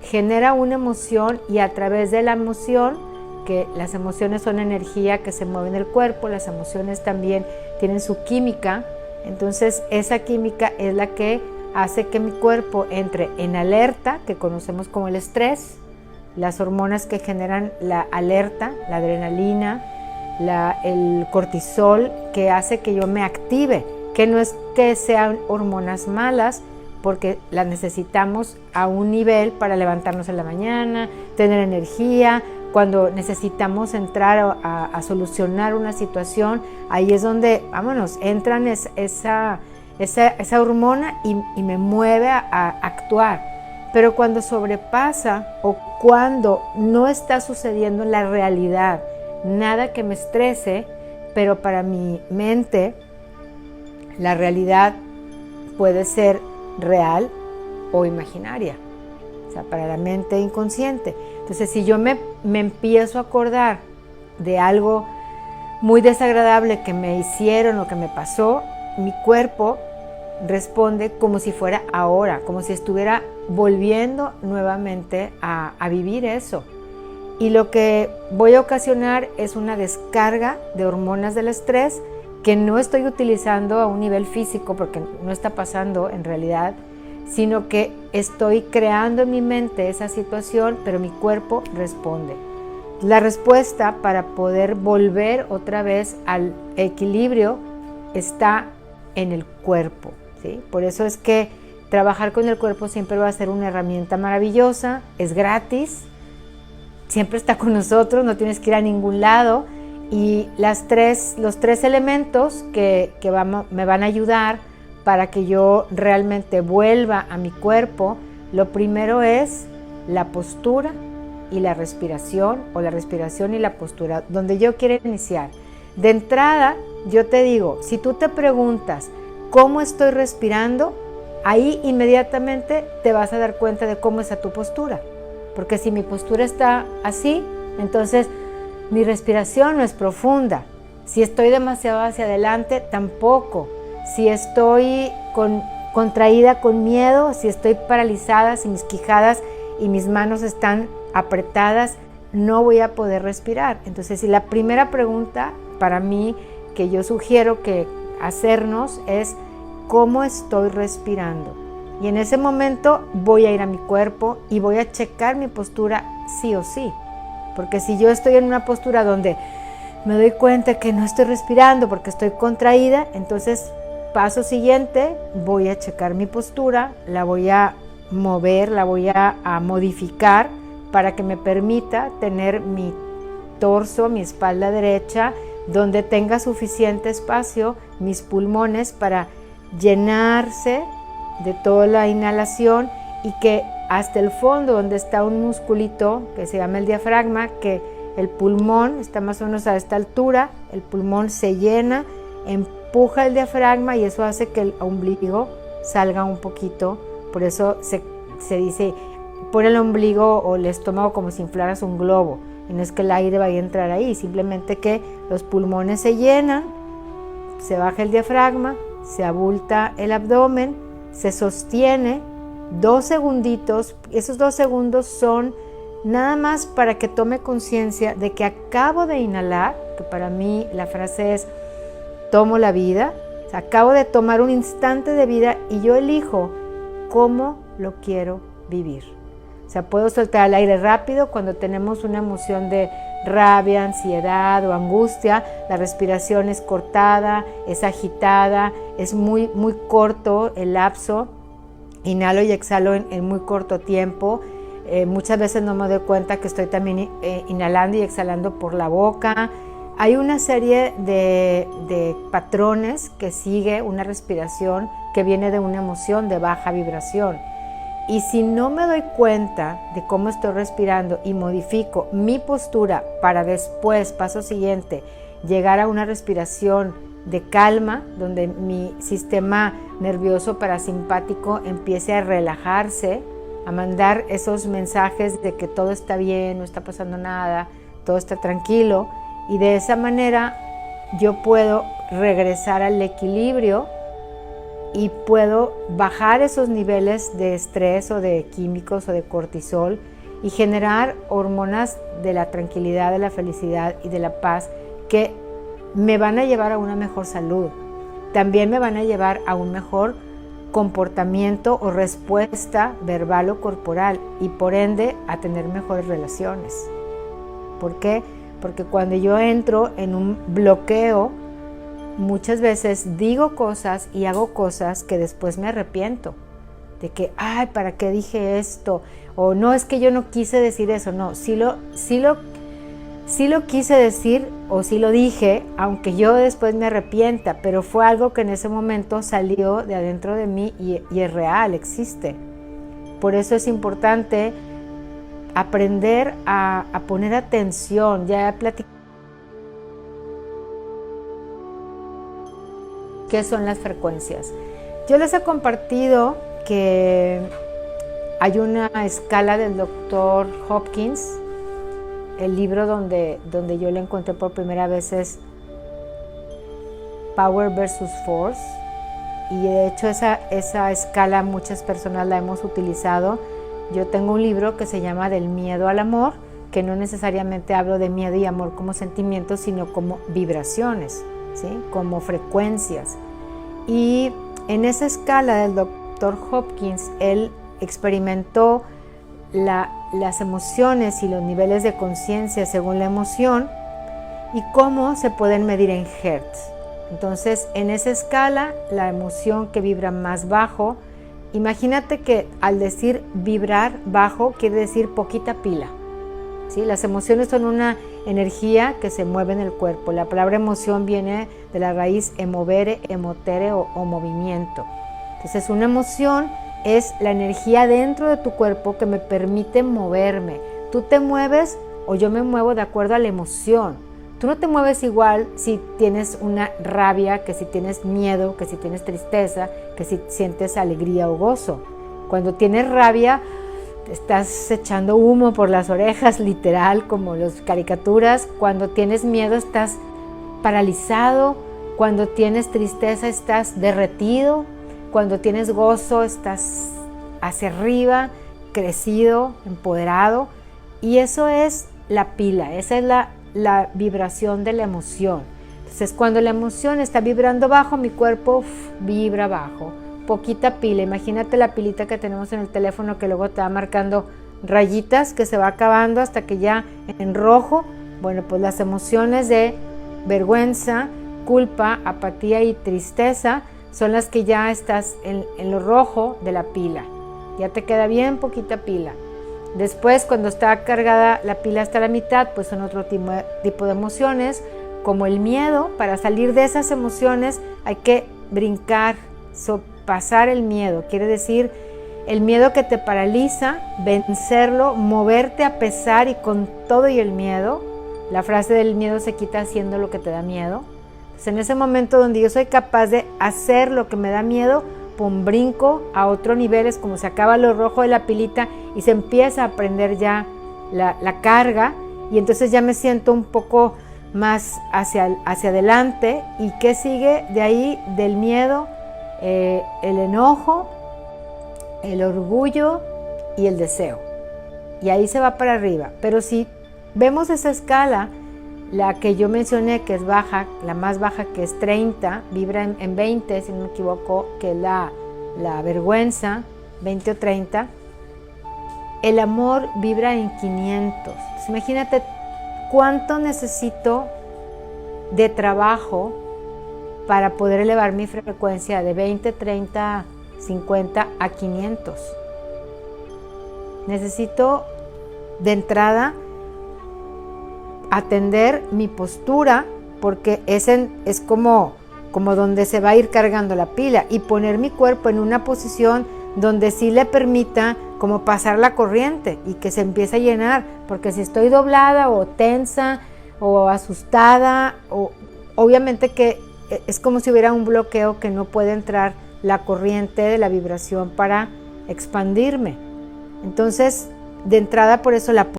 genera una emoción y a través de la emoción, que las emociones son energía que se mueve en el cuerpo, las emociones también tienen su química, entonces esa química es la que hace que mi cuerpo entre en alerta, que conocemos como el estrés, las hormonas que generan la alerta, la adrenalina, el cortisol, que hace que yo me active, que no es que sean hormonas malas, porque las necesitamos a un nivel para levantarnos en la mañana, tener energía. Cuando necesitamos entrar a solucionar una situación, ahí es donde, vámonos, entran esa hormona y me mueve a actuar. Pero cuando sobrepasa o cuando no está sucediendo en la realidad nada que me estrese, pero para mi mente la realidad puede ser real o imaginaria, o sea, para la mente inconsciente. Entonces, si yo me empiezo a acordar de algo muy desagradable que me hicieron o que me pasó, mi cuerpo responde como si fuera ahora, como si estuviera volviendo nuevamente a vivir eso. Y lo que voy a ocasionar es una descarga de hormonas del estrés que no estoy utilizando a un nivel físico porque no está pasando en realidad, sino que estoy creando en mi mente esa situación, pero mi cuerpo responde. La respuesta para poder volver otra vez al equilibrio está en el cuerpo, ¿sí? Por eso es que trabajar con el cuerpo siempre va a ser una herramienta maravillosa, es gratis, siempre está con nosotros, no tienes que ir a ningún lado. Y los tres elementos que me van a ayudar para que yo realmente vuelva a mi cuerpo, lo primero es la postura y la respiración, o la respiración y la postura, donde yo quiero iniciar. De entrada, yo te digo, si tú te preguntas cómo estoy respirando, ahí inmediatamente te vas a dar cuenta de cómo está tu postura. Porque si mi postura está así, entonces mi respiración no es profunda. Si estoy demasiado hacia adelante, tampoco. Si estoy contraída con miedo, si estoy paralizada, si mis quijadas y mis manos están apretadas, no voy a poder respirar. Entonces, si la primera pregunta para mí que yo sugiero que hacernos es ¿cómo estoy respirando? Y en ese momento voy a ir a mi cuerpo y voy a checar mi postura sí o sí. Porque si yo estoy en una postura donde me doy cuenta que no estoy respirando porque estoy contraída, entonces paso siguiente, voy a checar mi postura, la voy a mover, la voy a modificar para que me permita tener mi torso, mi espalda derecha, donde tenga suficiente espacio, mis pulmones para llenarse de toda la inhalación y que hasta el fondo, donde está un musculito que se llama el diafragma, que el pulmón está más o menos a esta altura, el pulmón se llena, empuja el diafragma y eso hace que el ombligo salga un poquito. Por eso se dice, pon el ombligo o el estómago como si inflaras un globo, y no es que el aire vaya a entrar ahí, simplemente que los pulmones se llenan, se baja el diafragma, se abulta el abdomen, se sostiene 2 segunditos. Esos 2 segundos son nada más para que tome conciencia de que acabo de inhalar, que para mí la frase es tomo la vida, o sea, acabo de tomar un instante de vida y yo elijo cómo lo quiero vivir. O sea, puedo soltar el aire rápido cuando tenemos una emoción de rabia, ansiedad o angustia. La respiración es cortada, es agitada, es muy corto el lapso. Inhalo y exhalo en muy corto tiempo. Muchas veces no me doy cuenta que estoy también inhalando y exhalando por la boca. Hay una serie de patrones que sigue una respiración que viene de una emoción de baja vibración. Y si no me doy cuenta de cómo estoy respirando y modifico mi postura para después, paso siguiente, llegar a una respiración de calma, donde mi sistema nervioso parasimpático empiece a relajarse, a mandar esos mensajes de que todo está bien, no está pasando nada, todo está tranquilo, y de esa manera yo puedo regresar al equilibrio y puedo bajar esos niveles de estrés o de químicos o de cortisol y generar hormonas de la tranquilidad, de la felicidad y de la paz que me van a llevar a una mejor salud. También me van a llevar a un mejor comportamiento o respuesta verbal o corporal y por ende a tener mejores relaciones. ¿Por qué? Porque cuando yo entro en un bloqueo, muchas veces digo cosas y hago cosas que después me arrepiento. De que, ay, ¿para qué dije esto? O no, es que yo no quise decir eso. No, sí lo quise decir o sí lo dije, aunque yo después me arrepienta, pero fue algo que en ese momento salió de adentro de mí y es real, existe. Por eso es importante aprender a poner atención. Ya he platicado qué son las frecuencias. Yo les he compartido que hay una escala del Dr. Hopkins. El libro donde yo le encontré por primera vez es Power versus Force, y de hecho esa escala muchas personas la hemos utilizado. Yo tengo un libro que se llama Del miedo al amor, que no necesariamente hablo de miedo y amor como sentimientos, sino como vibraciones, ¿sí? Como frecuencias. Y en esa escala del Dr. Hopkins, él experimentó las emociones y los niveles de conciencia según la emoción y cómo se pueden medir en hertz. Entonces, en esa escala, la emoción que vibra más bajo, imagínate que al decir vibrar bajo quiere decir poquita pila, ¿sí? Las emociones son una energía que se mueve en el cuerpo. La palabra emoción viene de la raíz emovere, emotere o movimiento. Entonces, una emoción es la energía dentro de tu cuerpo que me permite moverme. Tú te mueves o yo me muevo de acuerdo a la emoción. Tú no te mueves igual si tienes una rabia, que si tienes miedo, que si tienes tristeza, que si sientes alegría o gozo. Cuando tienes rabia, te estás echando humo por las orejas, literal, como las caricaturas. Cuando tienes miedo, estás paralizado. Cuando tienes tristeza, estás derretido. Cuando tienes gozo, estás hacia arriba, crecido, empoderado. Y eso es la pila, esa es la vibración de la emoción. Entonces, cuando la emoción está vibrando bajo, mi cuerpo vibra bajo. Poquita pila, imagínate la pilita que tenemos en el teléfono que luego te va marcando rayitas que se va acabando hasta que ya en rojo. Bueno, pues las emociones de vergüenza, culpa, apatía y tristeza son las que ya estás en lo rojo de la pila. Ya te queda bien poquita pila. Después, cuando está cargada la pila hasta la mitad, pues son otro tipo de emociones, como el miedo. Para salir de esas emociones hay que brincar, pasar el miedo. Quiere decir, el miedo que te paraliza, vencerlo, moverte a pesar y con todo y el miedo. La frase del miedo se quita haciendo lo que te da miedo. Entonces, en ese momento donde yo soy capaz de hacer lo que me da miedo, pum, brinco a otro nivel, es como se acaba lo rojo de la pilita y se empieza a prender ya la carga, y entonces ya me siento un poco más hacia adelante. ¿Y qué sigue de ahí? Del miedo, el enojo, el orgullo y el deseo. Y ahí se va para arriba. Pero si vemos esa escala, la que yo mencioné que es baja, la más baja que es 30, vibra en 20, si no me equivoco, que es la vergüenza, 20 o 30. El amor vibra en 500. Entonces, imagínate cuánto necesito de trabajo para poder elevar mi frecuencia de 20, 30, 50 a 500. Necesito de entrada atender mi postura, porque es como donde se va a ir cargando la pila, y poner mi cuerpo en una posición donde sí le permita como pasar la corriente y que se empiece a llenar, porque si estoy doblada o tensa o asustada, obviamente que es como si hubiera un bloqueo que no puede entrar la corriente de la vibración para expandirme. Entonces, de entrada, por eso la